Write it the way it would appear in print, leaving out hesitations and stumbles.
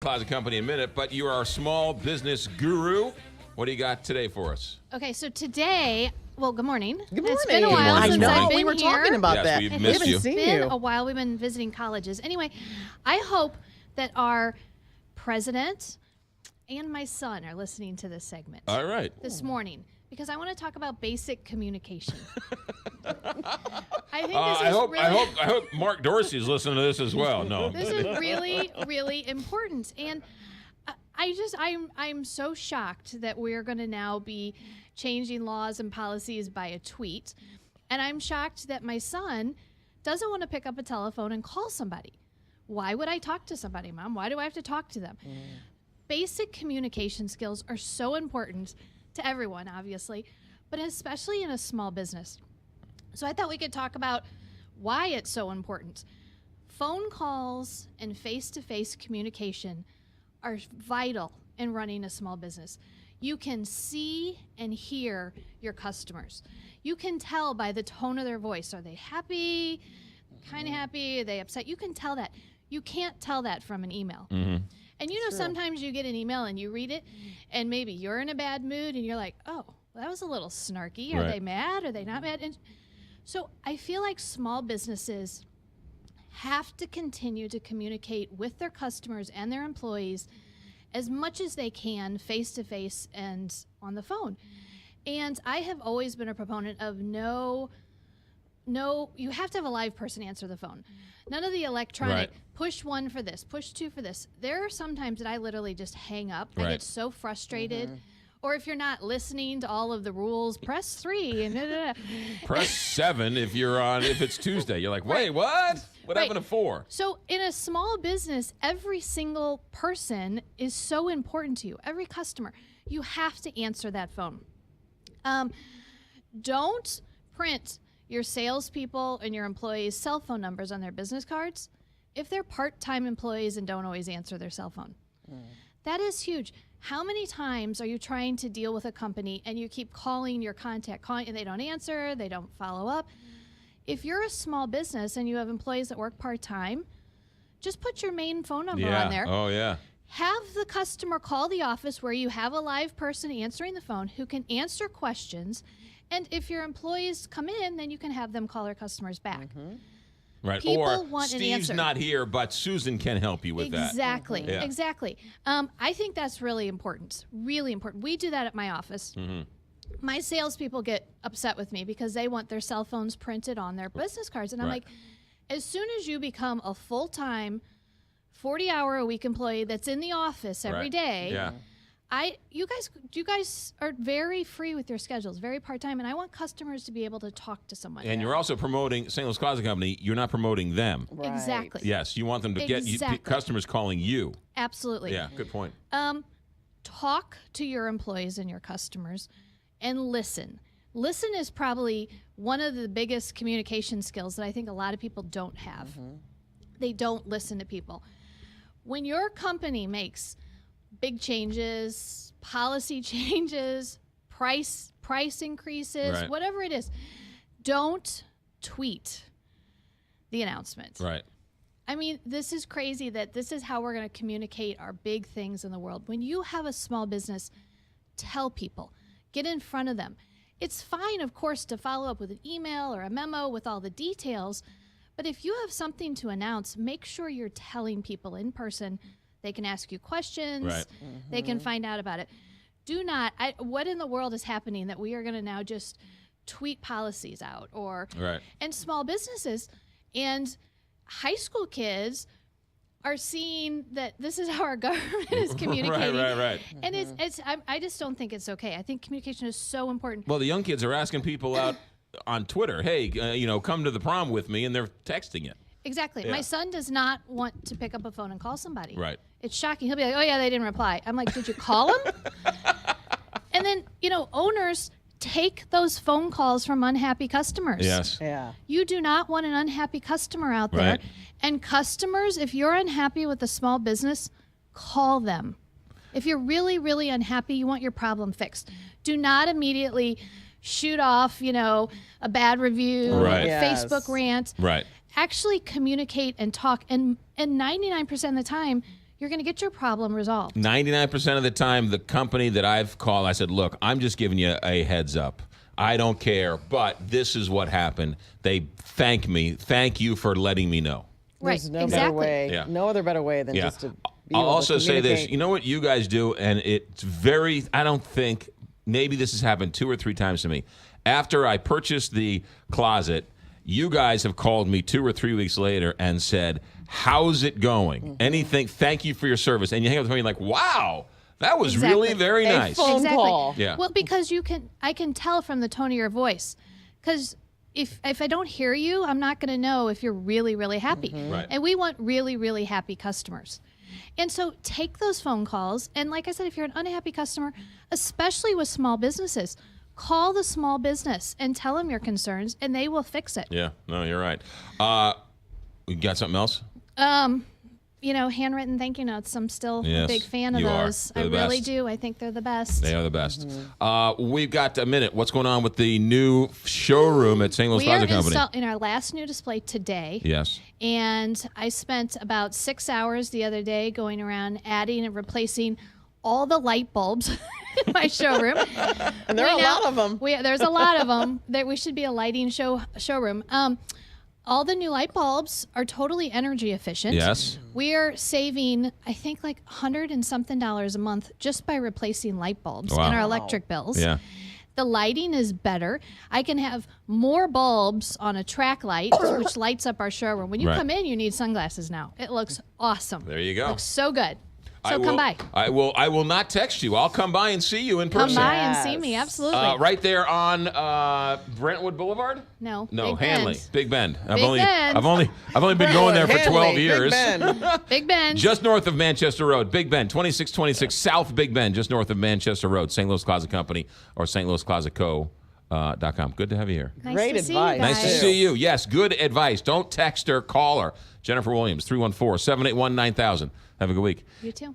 Closet Company in a minute, but you are our small business guru. What do you got today for us? Okay, so today, well, good morning. Good morning. It's been a while morning. since I know, I've been we were here. talking about Yes, that. we've We missed haven't you. seen It's been you. a while. We've been visiting colleges. Anyway, I hope that our president and my son are listening to this segment All right. this morning, because I want to talk about basic communication. I think this I is hope really, I hope Mark Dorsey's listening to this as well. No. this is really, really important. And I'm so shocked that we're going to now be changing laws and policies by a tweet. And I'm shocked that my son doesn't want to pick up a telephone and call somebody. Why would I talk to somebody, Mom? Why do I have to talk to them? Basic communication skills are so important to everyone, obviously, but especially in a small business. So I thought we could talk about why it's so important. Phone calls and face-to-face communication are vital in running a small business. You can see and hear your customers. You can tell by the tone of their voice. Are they happy, kind of happy? Are they upset? You can tell that. You can't tell that from an email. And you know, sometimes you get an email and you read it, and maybe you're in a bad mood, and you're like, oh, well, that was a little snarky. Are they mad? Are they not mad? And so I feel like small businesses have to continue to communicate with their customers and their employees as much as they can face-to-face and on the phone. And I have always been a proponent of no, you have to have a live person answer the phone. None of the electronic, push 1 for this, push 2 for this. There are some times that I literally just hang up. I get so frustrated. Or if you're not listening to all of the rules, press 3 and Press 7 if it's Tuesday. You're like, wait, what? What happened to 4? So in a small business, every single person is so important to you. Every customer, you have to answer that phone. Don't print your salespeople and your employees' cell phone numbers on their business cards if they're part-time employees and don't always answer their cell phone. That is huge. How many times are you trying to deal with a company and you keep calling your contact, and they don't answer, they don't follow up? If you're a small business and you have employees that work part-time, just put your main phone number on there. Oh, yeah. Have the customer call the office where you have a live person answering the phone who can answer questions. And if your employees come in, then you can have them call their customers back. Right. People or want an Steve's answer. not here, but Susan can help you with that. Exactly. Yeah. Exactly. I think that's really important. Really important. We do that at my office. My salespeople get upset with me because they want their cell phones printed on their business cards. And I'm like, as soon as you become a full-time 40-hour-a-week employee that's in the office every day, you guys are very free with your schedules, very part-time, and I want customers to be able to talk to someone. And you're also promoting St. Louis Closet Company. You're not promoting them. Right. Exactly. Yes, you want them to get customers calling you. Absolutely. Yeah, good point. Talk to your employees and your customers and listen. Listen is probably one of the biggest communication skills that I think a lot of people don't have. They don't listen to people. When your company makes big changes, policy changes, price increases, whatever it is, don't tweet the announcement. Right. I mean, this is crazy that this is how we're going to communicate our big things in the world. When you have a small business, tell people, get in front of them. It's fine, of course, to follow up with an email or a memo with all the details, but if you have something to announce, make sure you're telling people in person. They can ask you questions. They can find out about it. Do not, what in the world is happening that we are going to now just tweet policies out and small businesses and high school kids are seeing that this is how our government is communicating. Right. And I just don't think it's okay. I think communication is so important. Well, the young kids are asking people out on Twitter, hey, come to the prom with me, and they're texting it. Exactly. Yeah. My son does not want to pick up a phone and call somebody. Right. It's shocking. He'll be like, oh, yeah, they didn't reply. I'm like, did you call him? And then, owners take those phone calls from unhappy customers. Yes. Yeah. You do not want an unhappy customer out there. Right. And customers, if you're unhappy with a small business, call them. If you're really, really unhappy, you want your problem fixed. Do not immediately shoot off, a bad review, Right. a Yes. Facebook rant. Right. Actually communicate and talk. And 99% of the time, you're going to get your problem resolved. 99% of the time, the company that I've called, I said, look, I'm just giving you a heads up. I don't care, but this is what happened. They thank me. Thank you for letting me know. Right, There's no exactly. better way, Yeah. no other better way than Yeah. just to be I'll able also to say this. communicate. You know what you guys do, and it's very, I don't think, maybe this has happened 2 or 3 times to me. After I purchased the closet, you guys have called me 2 or 3 weeks later and said, how's it going? Anything, thank you for your service. And you hang up with me like, wow, that was really Exactly. very A nice. phone Exactly. call. Yeah. Well, because I can tell from the tone of your voice. Because if I don't hear you, I'm not going to know if you're really, really happy. Right. And we want really, really happy customers. And so take those phone calls. And like I said, if you're an unhappy customer, especially with small businesses, call the small business and tell them your concerns, and they will fix it. Yeah, no, you're right. We got something else? You know, handwritten thank you notes. I'm still Yes, a big fan of you are. those. They're I the really best. do. I think they're the best. They are the best. We've got a minute. What's going on with the new showroom at St. Louis We are Plaza Company? in our last new display today. Yes. And I spent about 6 hours the other day going around adding and replacing all the light bulbs in my showroom. And there are a lot of them. There's a lot of them. We should be a lighting showroom. All the new light bulbs are totally energy efficient. Yes. We are saving, I think, like $100 and something a month just by replacing light bulbs Wow. in our electric bills. Yeah. The lighting is better. I can have more bulbs on a track light, which lights up our showroom. When you Right. come in, you need sunglasses now. It looks awesome. There you go. Looks so good. So I come will, by. I will not text you. I'll come by and see you in Come person. by and see me. Yes. Absolutely. Right there on Brentwood Boulevard? No. No, Big Hanley. Bend. Big Bend. Big Bend. I've only been going there for 12 Hanley, years. Big Ben. Big Bend. Just north of Manchester Road, Big Bend, 2626 South Big Bend, just north of Manchester Road, St. Louis Closet Company or stlouisclosetco.com. Good to have you here. Nice Great to see you advice. Nice to guys. see you. Yes, good advice. Don't text her, call her. Jennifer Williams, 314-781-9000. Have a good week. You too.